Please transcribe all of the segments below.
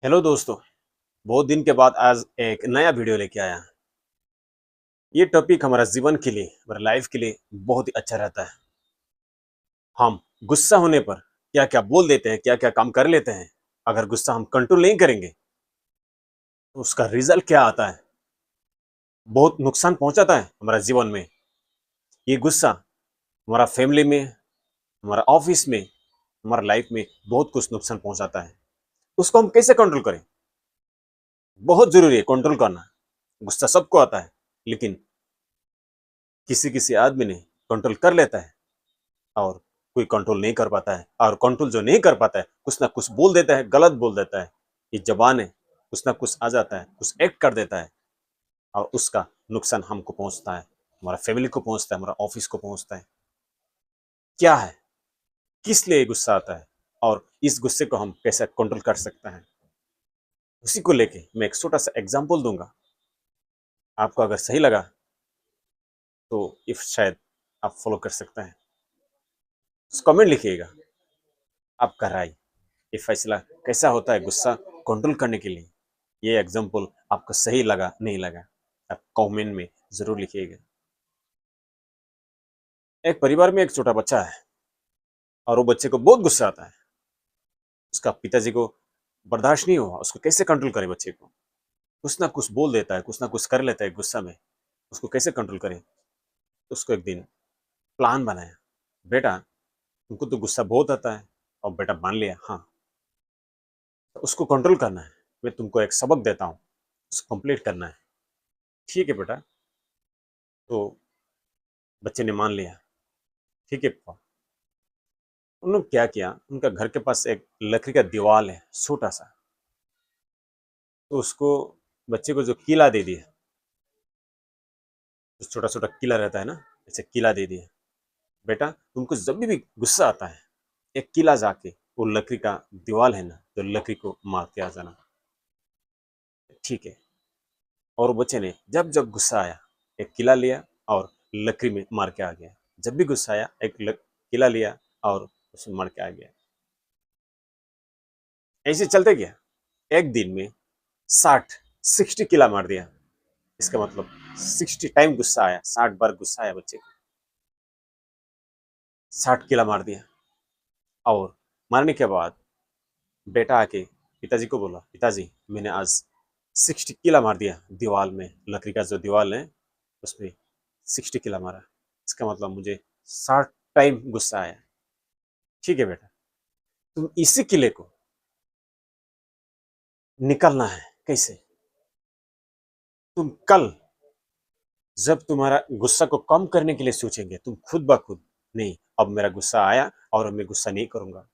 Hello दोस्तों। बहुत दिन के बाद आज एक नया वीडियो लेके आया। ये टॉपिक हमारा जीवन के लिए, हमारे लाइफ के लिए बहुत ही अच्छा रहता है। हम गुस्सा होने पर क्या क्या बोल देते हैं, क्या क्या काम कर लेते हैं। अगर गुस्सा हम कंट्रोल नहीं करेंगे तो उसका रिजल्ट क्या आता है, बहुत नुकसान पहुंचाता है हमारा जीवन में। ये गुस्सा हमारा फैमिली में, हमारा ऑफिस में, हमारा लाइफ में बहुत कुछ नुकसान पहुंचाता है। उसको हम कैसे कंट्रोल करें, बहुत जरूरी है कंट्रोल करना। गुस्सा सबको आता है, लेकिन किसी किसी आदमी ने कंट्रोल कर लेता है और कोई कंट्रोल नहीं कर पाता है। और कंट्रोल जो नहीं कर पाता है, कुछ ना कुछ बोल देता है, गलत बोल देता है। ये जबान है, कुछ ना कुछ आ जाता है, कुछ एक्ट कर देता है और उसका नुकसान हमको पहुंचता है, हमारा फैमिली को पहुंचता है, हमारा ऑफिस को पहुंचता है। क्या है, किस लिए गुस्सा आता है और इस गुस्से को हम कैसे कंट्रोल कर सकते हैं, उसी को लेके मैं एक छोटा सा एग्जाम्पल दूंगा। आपको अगर सही लगा तो इफ शायद आप फॉलो कर सकते हैं। कमेंट लिखिएगा आपका राय, ये फैसला कैसा होता है गुस्सा कंट्रोल करने के लिए। ये एग्जाम्पल आपको सही लगा नहीं लगा, आप कमेंट में जरूर लिखिएगा। एक परिवार में एक छोटा बच्चा है और वो बच्चे को बहुत गुस्सा आता है। उसका पिताजी को बर्दाश्त नहीं हुआ, उसको कैसे कंट्रोल करे। बच्चे को कुछ ना कुछ बोल देता है, कुछ ना कुछ कर लेता है गुस्सा में। उसको कैसे कंट्रोल करे, तो उसको एक दिन प्लान बनाया। बेटा, तुमको तो गुस्सा बहुत आता है। और बेटा मान लिया, हाँ तो उसको कंट्रोल करना है। मैं तुमको एक सबक देता हूँ, उसको कंप्लीट करना है। ठीक है बेटा। तो बच्चे ने मान लिया, ठीक है पापा। उन्होंने क्या किया, उनका घर के पास एक लकड़ी का दीवार है छोटा सा। तो उसको, बच्चे को जो किला दे दिया, जो छोटा छोटा किला रहता है ना, ऐसे किला दे दिया। बेटा, तुमको जब भी गुस्सा आता है, एक किला जाके वो लकड़ी का दीवार है ना, तो लकड़ी को मार के आ जाना। ठीक है। और बच्चे ने जब जब गुस्सा आया, एक किला लिया और लकड़ी में मार के आ गया। जब भी गुस्सा आया, एक किला लिया और उसमें मार के आ गया। ऐसे चलते गया। एक दिन में 60 किला मार दिया। इसका मतलब 60 टाइम गुस्सा आया, 60 बार गुस्सा आया बच्चे को, 60 किला मार दिया। और मारने के बाद बेटा आके पिताजी को बोला, पिताजी मैंने आज 60 किला मार दिया। दीवार में, लकड़ी का जो दीवार है उसमें 60 किला मारा। इसका मतलब मुझे 60 टाइम गुस्सा आया। ठीक है बेटा, तुम इसी किले को निकलना है। कैसे? तुम कल जब तुम्हारा गुस्सा को कम करने के लिए सोचेंगे, तुम खुद ब खुद, नहीं अब मेरा गुस्सा आया और अब मैं गुस्सा नहीं करूंगा।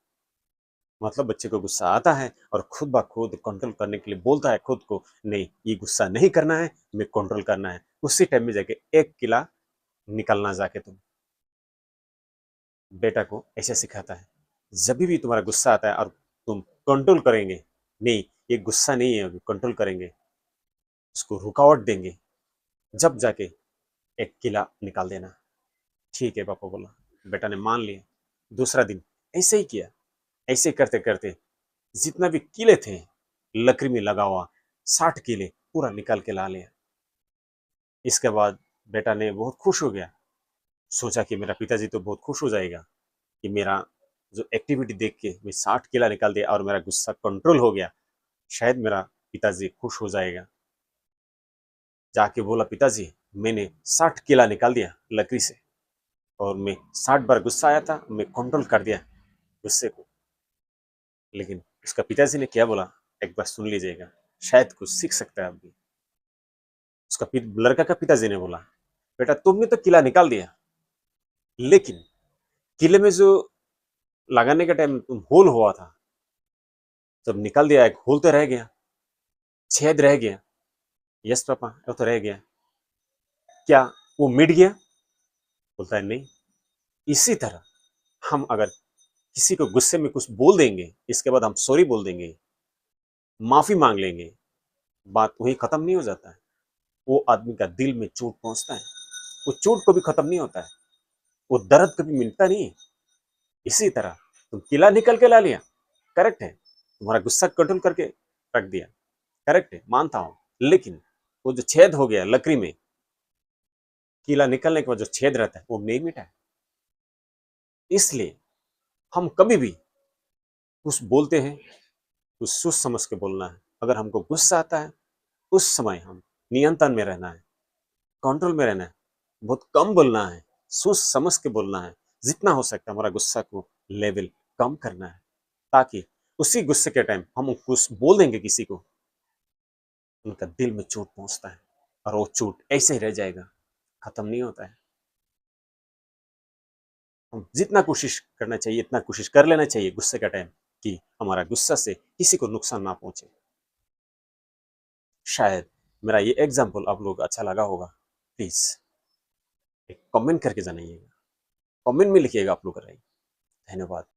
मतलब बच्चे को गुस्सा आता है और खुद ब खुद कंट्रोल करने के लिए बोलता है खुद को, नहीं ये गुस्सा नहीं करना है, मैं कंट्रोल करना है। उसी टाइम में जाके एक किला निकलना जाके तुम। बेटा को ऐसे सिखाता है। जब भी तुम्हारा गुस्सा आता है और तुम कंट्रोल करेंगे, नहीं ये गुस्सा नहीं है, अभी कंट्रोल करेंगे, उसको रुकावट देंगे, जब जाके एक किला निकाल देना। ठीक है पापा बोला। बेटा ने मान लिया। दूसरा दिन ऐसे ही किया। ऐसे करते करते जितना भी किले थे लकड़ी में लगा हुआ, 60 किले पूरा निकाल के ला लिया। इसके बाद बेटा ने बहुत खुश हो गया। सोचा कि मेरा पिताजी तो बहुत खुश हो जाएगा कि मेरा जो एक्टिविटी देख के मैं 60 किला निकाल दिया और मेरा गुस्सा कंट्रोल हो गया, शायद मेरा पिताजी खुश हो जाएगा। जाके बोला, पिताजी मैंने 60 किला निकाल दिया लकड़ी से और मैं 60 बार गुस्सा आया था, मैं कंट्रोल कर दिया गुस्से को। लेकिन उसका पिताजी ने क्या बोला, एक बार सुन लीजिएगा, शायद कुछ सीख सकता है आप भी। उसका लड़का का पिताजी ने बोला, बेटा तुमने तो किला निकाल दिया, लेकिन किले में जो लगाने का टाइम तुम होल हुआ था, जब निकाल दिया एक होल तो रह गया, छेद रह गया। यस पापा वो तो रह गया। क्या वो मिट गया? बोलता है नहीं। इसी तरह हम अगर किसी को गुस्से में कुछ बोल देंगे, इसके बाद हम सॉरी बोल देंगे, माफी मांग लेंगे, बात वही खत्म नहीं हो जाता है। वो आदमी का दिल में चोट पहुंचता है, वो चोट कभी खत्म नहीं होता है, वो दर्द कभी मिटता नहीं है। इसी तरह तुम किला निकल के ला लिया, करेक्ट है, तुम्हारा गुस्सा कंट्रोल करके रख दिया, करेक्ट है, मानता हूं, लेकिन वो जो छेद हो गया लकड़ी में, कीला निकलने के बाद जो छेद रहता है वो नहीं मिटा है। इसलिए हम कभी भी कुछ बोलते हैं, कुछ सोच समझ के बोलना है। अगर हमको गुस्सा आता है, उस समय हम नियंत्रण में रहना है, कंट्रोल में रहना है, बहुत कम बोलना है, सोच समझ के बोलना है। जितना हो सकता है हमारा गुस्सा को लेवल कम करना है, ताकि उसी गुस्से के टाइम हम कुछ बोल देंगे किसी को, उनका दिल में चोट पहुंचता है और वो चोट ऐसे ही रह जाएगा, खत्म नहीं होता है। हम जितना कोशिश करना चाहिए इतना कोशिश कर लेना चाहिए गुस्से का टाइम, कि हमारा गुस्सा से किसी को नुकसान ना पहुंचे। शायद मेरा ये एग्जाम्पल आप लोग अच्छा लगा होगा। प्लीज एक कमेंट करके जानिएगा, कमेंट में लिखिएगा आप लोग का राय। धन्यवाद।